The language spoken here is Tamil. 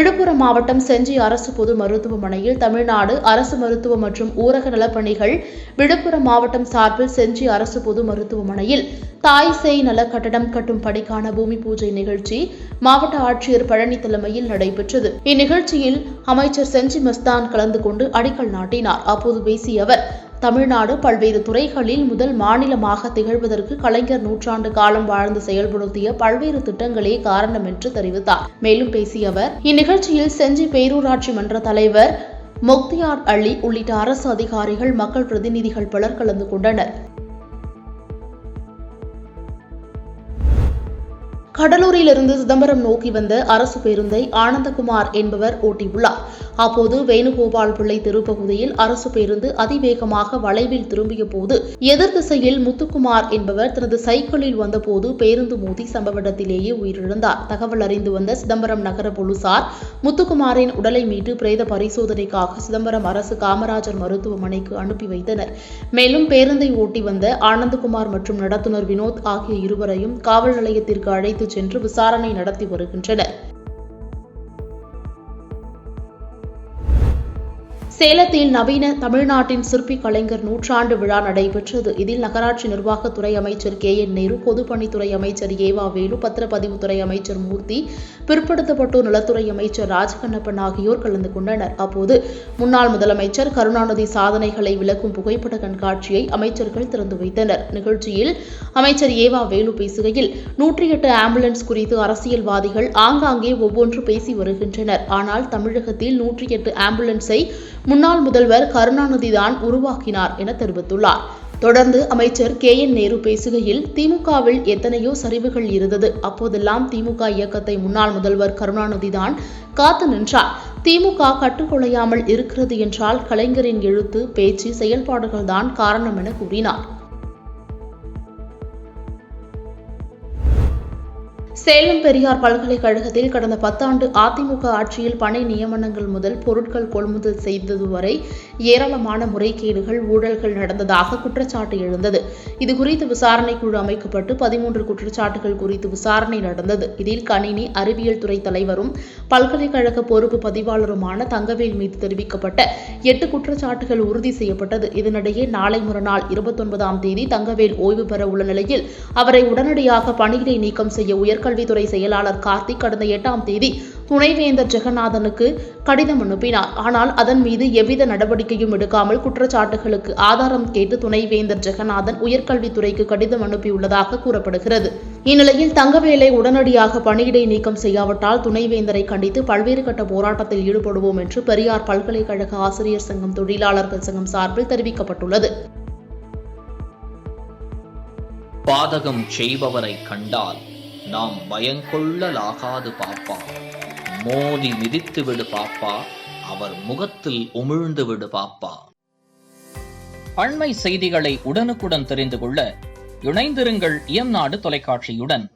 விழுப்புரம் மாவட்டம் செஞ்சி அரசு பொது மருத்துவமனையில் தமிழ்நாடு அரசு மருத்துவ மற்றும் ஊரக நலப்பணிகள் விழுப்புரம் மாவட்டம் சார்பில் செஞ்சி அரசு பொது மருத்துவமனையில் தாய் சேய் நல கட்டடம் கட்டும் பணிக்கான பூமி பூஜை நிகழ்ச்சி மாவட்ட ஆட்சியர் பழனி தலைமையில் நடைபெற்றது. இந்நிகழ்ச்சியில் அமைச்சர் செஞ்சி மஸ்தான் கலந்து கொண்டு அடிக்கல் நாட்டினார். அப்போது பேசிய அவர், தமிழ்நாடு பல்வேறு துறைகளில் முதல் மாநிலமாக திகழ்வதற்கு கலைஞர் நூற்றாண்டு காலம் வாழ்ந்து செயல்படுத்திய பல்வேறு திட்டங்களே காரணம் என்று தெரிவித்தார். மேலும் பேசிய அவர், இந்நிகழ்ச்சியில் செஞ்சி பேரூராட்சி மன்ற தலைவர் முக்தியார் அலி உள்ளிட்ட அரசு அதிகாரிகள், மக்கள் பிரதிநிதிகள் பலர் கலந்து கொண்டனர். கடலூரிலிருந்து சிதம்பரம் நோக்கி வந்த அரசு பேருந்தை ஆனந்தகுமார் என்பவர் ஓட்டியுள்ளார். அப்போது வேணுகோபால் பிள்ளை தெருப்பகுதியில் அரசு பேருந்து அதிவேகமாக வளைவில் திரும்பிய போது எதிர் திசையில் முத்துக்குமார் என்பவர் தனது சைக்கிளில் வந்தபோது பேருந்து மோதி சம்பவ இடத்திலேயே உயிரிழந்தார். தகவல் அறிந்து வந்த சிதம்பரம் நகர போலீசார் முத்துக்குமாரின் உடலை மீட்டு பிரேத பரிசோதனைக்காக சிதம்பரம் அரசு காமராஜர் மருத்துவமனைக்கு அனுப்பி வைத்தனர். மேலும் பேருந்தை ஓட்டி வந்த ஆனந்தகுமார் மற்றும் நடத்துனர் வினோத் ஆகிய இருவரையும் காவல் நிலையத்திற்கு அழைத்து சென்று விசாரணை நடத்தி வருகின்றனர். சேலத்தில் நவீன தமிழ்நாட்டின் சிற்பி கலைஞர் நூற்றாண்டு விழா நடைபெற்றது. இதில் நகராட்சி நிர்வாகத்துறை அமைச்சர் KN நேரு, பொதுப்பணித்துறை அமைச்சர் ஏவா வேலு, பத்திரப்பதிவுத்துறை அமைச்சர் மூர்த்தி, பிற்படுத்தப்பட்டோர் நலத்துறை அமைச்சர் ராஜகண்ணப்பன் ஆகியோர் கலந்து கொண்டனர். அப்போது முன்னாள் முதலமைச்சர் கருணாநிதி சாதனைகளை விளக்கும் புகைப்பட கண்காட்சியை அமைச்சர்கள் திறந்து வைத்தனர். நிகழ்ச்சியில் அமைச்சர் ஏவா வேலு பேசுகையில், 108 ஆம்புலன்ஸ் குறித்து அரசியல்வாதிகள் ஆங்காங்கே ஒவ்வொன்று பேசி வருகின்றனர். ஆனால் தமிழகத்தில் 108 ஆம்புலன்ஸை முன்னாள் முதல்வர் கருணாநிதிதான் உருவாக்கினார் என தெரிவித்துள்ளார். தொடர்ந்து அமைச்சர் KN நேரு பேசுகையில், திமுகவில் எத்தனையோ சரிவுகள் இருந்தது. அப்போதெல்லாம் திமுக இயக்கத்தை முன்னாள் முதல்வர் கருணாநிதிதான் காத்து நின்றார். திமுக கட்டுக்குலையாமல் இருக்கிறது என்றால் கலைஞரின் எழுத்து, பேச்சு, செயல்பாடுகள்தான் காரணம் என கூறினார். சேலம் பெரியார் பல்கலைக்கழகத்தில் கடந்த 10 ஆண்டு அதிமுக ஆட்சியில் பணி நியமனங்கள் முதல் பொருட்கள் கொள்முதல் செய்தது வரை ஏராளமான முறைகேடுகள், ஊழல்கள் நடந்ததாக குற்றச்சாட்டு எழுந்தது. இதுகுறித்து விசாரணை குழு அமைக்கப்பட்டு 13 குற்றச்சாட்டுகள் குறித்து விசாரணை நடந்தது. இதில் கணினி அறிவியல் துறை தலைவரும் பல்கலைக்கழக பொறுப்பு பதிவாளருமான தங்கவேல் மீது தெரிவிக்கப்பட்ட 8 குற்றச்சாட்டுகள் உறுதி செய்யப்பட்டது. இதனிடையே நாளை மறுநாள் 29ஆம் தேதி தங்கவேல் ஓய்வு பெற உள்ள நிலையில் அவரை உடனடியாக பணியிடை நீக்கம் செய்ய உயர்கல்வித்துறை செயலாளர் கார்த்திக் கடந்த 8ஆம் தேதி துணைவேந்தர் ஜெகநாதனுக்கு கடிதம் அனுப்பினார். ஆனால் அதன் மீது எவ்வித நடவடிக்கையும் எடுக்காமல் குற்றச்சாட்டுகளுக்கு ஆதாரம் கேட்டு துணைவேந்தர் ஜெகநாதன் உயர்கல்வித்துறைக்கு கடிதம் அனுப்பியுள்ளதாக கூறப்படுகிறது. இந்நிலையில் தங்கவேலை உடனடியாக பணியிடை நீக்கம் செய்யாவிட்டால் துணைவேந்தரை கண்டித்து பல்வேறு கட்ட போராட்டத்தில் ஈடுபடுவோம் என்று பெரியார் பல்கலைக்கழக ஆசிரியர் சங்கம், தொழிலாளர்கள் சங்கம் சார்பில் தெரிவிக்கப்பட்டுள்ளது. பாதகம் செய்பவரை கண்டால் நாம் பயங்கொள்ளலாகாது பாப்பா, மோதி மிதித்து விடு பாப்பா, அவர் முகத்தில் உமிழ்ந்து விடு பாப்பா. அண்மை செய்திகளை உடனுக்குடன் தெரிந்து கொள்ள இணைந்திருங்கள் இயம்நாடு தொலைக்காட்சியுடன்.